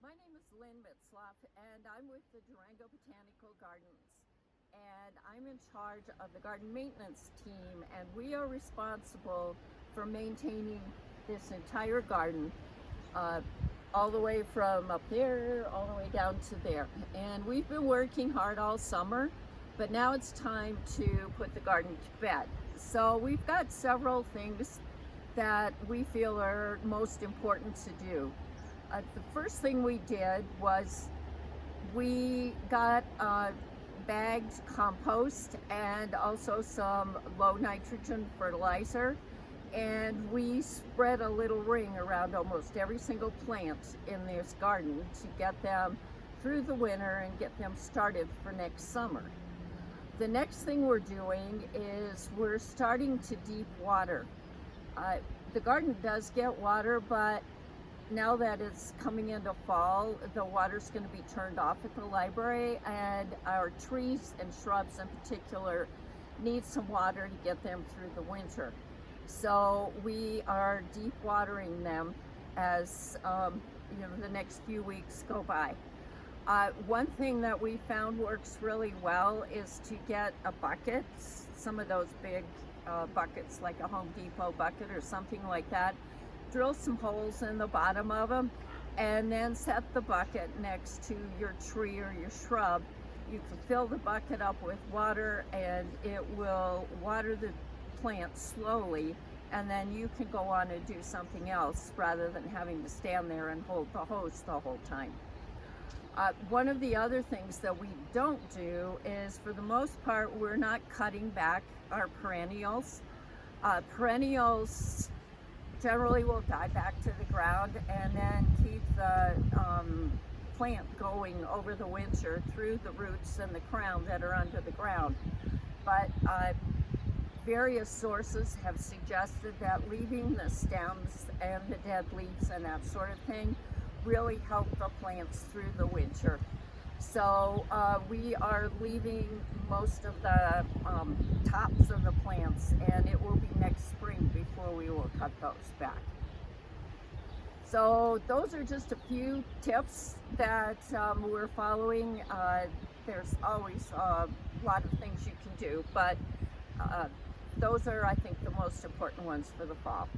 My name is Lynn Mitzloff, and I'm with the Durango Botanical Gardens. And I'm in charge of the garden maintenance team, and we are responsible for maintaining this entire garden, uh, all the way from up there, all the way down to there. And we've been working hard all summer, but now it's time to put the garden to bed. So we've got several things that we feel are most important to do. The first thing we did was we got bagged compost and also some low nitrogen fertilizer, and we spread a little ring around almost every single plant in this garden to get them through the winter and get them started for next summer. The next thing we're doing is we're starting to deep water. The garden does get water, but now that it's coming into fall, the water's going to be turned off at the library, and our trees and shrubs in particular need some water to get them through the winter. So we are deep watering them as the next few weeks go by. One thing that we found works really well is to get a bucket, some of those big buckets like a Home Depot bucket or something like that. Drill some holes in the bottom of them, and then set the bucket next to your tree or your shrub. You can fill the bucket up with water, and it will water the plant slowly, and then you can go on and do something else rather than having to stand there and hold the hose the whole time. One of the other things that we don't do is, for the most part, we're not cutting back our perennials. Perennials generally will die back to the ground and then keep the plant going over the winter through the roots and the crown that are under the ground. But various sources have suggested that leaving the stems and the dead leaves and that sort of thing really help the plants through the winter. So we are leaving most of the tops of the plants, and it will be next spring before we will cut those back. So those are just a few tips that we're following. There's always a lot of things you can do, but those are, I think, the most important ones for the fall.